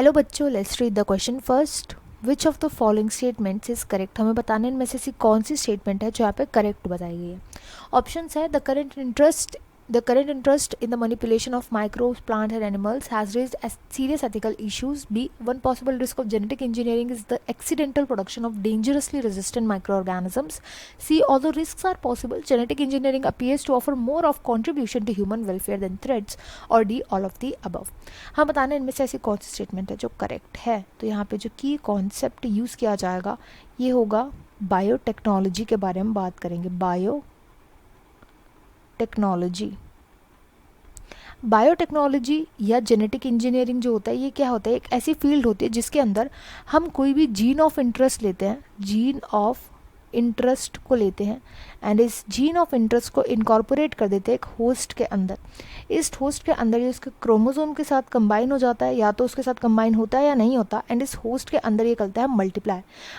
Hello बच्चों, let's read the question first. Which of the following statements is correct. हमें बताना है इनमें से कौन सी स्टेटमेंट है जो यहाँ पे करेक्ट बताई गई है. ऑप्शंस है the current interest in the manipulation of microbes, plants and animals has raised as serious ethical issues. B. One possible risk of genetic engineering is the accidental production of dangerously resistant microorganisms. C. Although risks are possible, genetic engineering appears to offer more of contribution to human welfare than threats. और D. All of the above. हम बताना इनमें से ऐसी कौन सी statement है जो correct है. तो यहाँ पे जो की कॉन्सेप्ट यूज़ किया जाएगा ये होगा बायोटेक्नोलॉजी के बारे में बात करेंगे. बायोटेक्नोलॉजी या जेनेटिक इंजीनियरिंग जो होता है ये क्या होता है, एक ऐसी फील्ड होती है जिसके अंदर हम कोई भी जीन ऑफ इंटरेस्ट लेते हैं, जीन ऑफ इंटरेस्ट को लेते हैं एंड इस जीन ऑफ इंटरेस्ट को इनकॉर्पोरेट कर देते हैं एक होस्ट के अंदर. इस होस्ट के अंदर ये उसके क्रोमोसोम के साथ कंबाइन हो जाता है, या तो उसके साथ कंबाइन होता है या नहीं होता, एंड इस होस्ट के अंदर ये करता है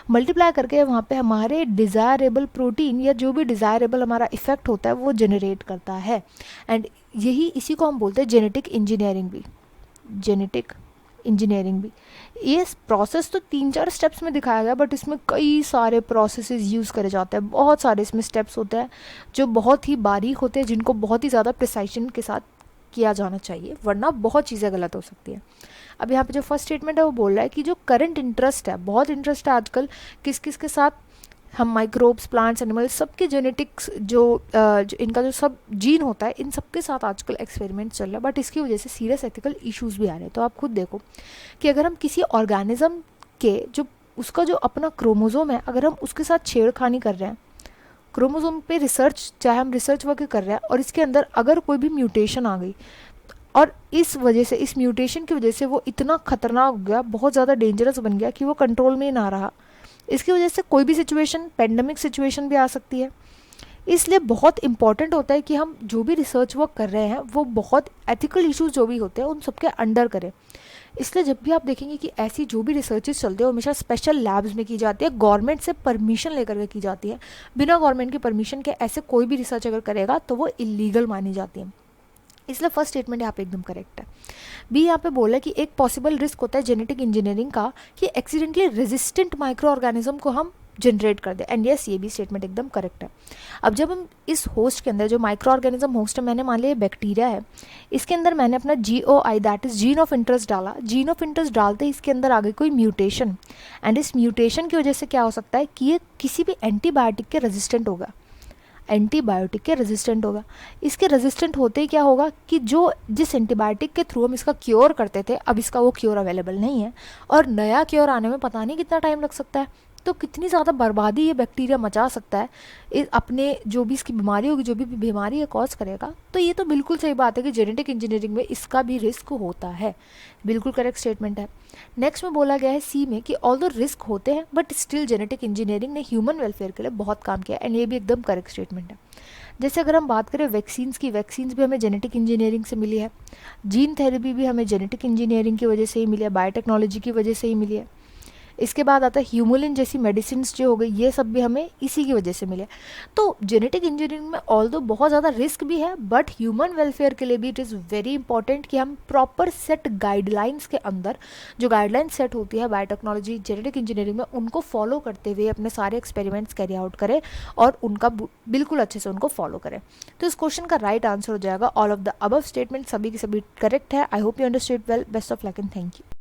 मल्टीप्लाई करके वहाँ पे हमारे डिज़ायरेबल प्रोटीन या जो भी डिज़ायरेबल हमारा इफेक्ट होता है वो जनरेट करता है. एंड इसी को हम बोलते हैं जेनेटिक इंजीनियरिंग भी. ये प्रोसेस तो 3-4 स्टेप्स में दिखाया गया, बट इसमें कई सारे प्रोसेसेस यूज़ करे जाते हैं. बहुत सारे इसमें स्टेप्स होते हैं जो बहुत ही बारीक होते हैं, जिनको बहुत ही ज़्यादा प्रिसाइशन के साथ किया जाना चाहिए, वरना बहुत चीज़ें गलत हो सकती हैं. अब यहाँ पे जो फर्स्ट स्टेटमेंट है वो बोल रहा है कि जो करंट इंटरेस्ट है, बहुत इंटरेस्ट है आजकल किस किस के साथ, हम माइक्रोब्स, प्लांट्स, एनिमल्स, सबके जेनेटिक्स जो इनका जो सब जीन होता है इन सबके साथ आजकल एक्सपेरिमेंट चल रहा है, बट इसकी वजह से सीरियस एथिकल इश्यूज भी आ रहे हैं. तो आप खुद देखो कि अगर हम किसी ऑर्गेनिज्म के जो उसका जो अपना क्रोमोसोम है, अगर हम उसके साथ छेड़खानी कर रहे हैं, क्रोमोसोम पे रिसर्च, चाहे हम रिसर्च वर्क कर रहे हैं, और इसके अंदर अगर कोई भी म्यूटेशन आ गई और इस म्यूटेशन की वजह से वो इतना खतरनाक हो गया, बहुत ज़्यादा डेंजरस बन गया कि वो कंट्रोल में ना रहा, इसकी वजह से कोई भी सिचुएशन, पेंडेमिक सिचुएशन भी आ सकती है. इसलिए बहुत इंपॉर्टेंट होता है कि हम जो भी रिसर्च वर्क कर रहे हैं वो बहुत एथिकल इश्यूज जो भी होते हैं उन सबके अंडर करें. इसलिए जब भी आप देखेंगे कि ऐसी जो भी रिसर्चेस चलते हैं वो हमेशा स्पेशल लैब्स में की जाती है, गवर्नमेंट से परमिशन लेकर के की जाती है. बिना गवर्नमेंट की परमिशन के ऐसे कोई भी रिसर्च अगर करेगा तो वो इलीगल मानी जाती है. इसलिए फर्स्ट स्टेटमेंट यहाँ पे एकदम करेक्ट है. बी यहाँ पे बोला कि एक पॉसिबल रिस्क होता है जेनेटिक इंजीनियरिंग का कि एक्सीडेंटली रेजिस्टेंट माइक्रो ऑर्गेनिज्म को हम जनरेट कर दे. एंड यस, ये भी स्टेटमेंट एकदम करेक्ट है. अब जब हम इस होस्ट के अंदर, जो माइक्रो ऑर्गेनिज्म होस्ट है, मैंने मान लिया बैक्टीरिया है, इसके अंदर मैंने अपना GOI that is gene of interest डाला. जीन ऑफ इंटरेस्ट डालते ही इसके अंदर आ गई कोई म्यूटेशन, एंड इस म्यूटेशन की वजह से क्या हो सकता है कि ये किसी भी एंटीबायोटिक के रेजिस्टेंट होगा. इसके रेजिस्टेंट होते ही क्या होगा कि जिस एंटीबायोटिक के थ्रू हम इसका क्योर करते थे, अब इसका वो क्योर अवेलेबल नहीं है, और नया क्योर आने में पता नहीं कितना टाइम लग सकता है. तो कितनी ज़्यादा बर्बादी ये बैक्टीरिया मचा सकता है अपने जो भी इसकी बीमारी होगी, जो भी बीमारी है कॉज करेगा. तो ये तो बिल्कुल सही बात है कि जेनेटिक इंजीनियरिंग में इसका भी रिस्क होता है. बिल्कुल करेक्ट स्टेटमेंट है. नेक्स्ट में बोला गया है सी में कि ऑल्दो रिस्क होते हैं बट स्टिल जेनेटिक इंजीनियरिंग ने ह्यूमन वेलफेयर के लिए बहुत काम किया, एंड ये भी एकदम करेक्ट स्टेटमेंट है. जैसे अगर हम बात करें वैक्सीन्स की, वैक्सीन्स भी हमें जेनेटिक इंजीनियरिंग से मिली है. जीन थेरेपी भी हमें जेनेटिक इंजीनियरिंग की वजह से ही मिली है, बायोटेक्नोलॉजी की वजह से ही मिली है. इसके बाद आता है ह्यूमुलिन जैसी मेडिसिन जो हो गई, ये सब भी हमें इसी की वजह से मिले. तो जेनेटिक इंजीनियरिंग में ऑल्दो बहुत ज़्यादा रिस्क भी है, बट ह्यूमन वेलफेयर के लिए भी इट इज़ वेरी इंपॉर्टेंट कि हम प्रॉपर सेट गाइडलाइंस के अंदर, जो गाइडलाइंस सेट होती है बायोटेक्नोलॉजी, जेनेटिक इंजीनियरिंग में, उनको फॉलो करते हुए अपने सारे एक्सपेरिमेंट्स कैरी आउट करें और उनका बिल्कुल अच्छे से उनको फॉलो करें. तो इस क्वेश्चन का राइट आंसर हो जाएगा all of the above statement. सभी के सभी करेक्ट है. I hope you understood well. Best of luck and thank you.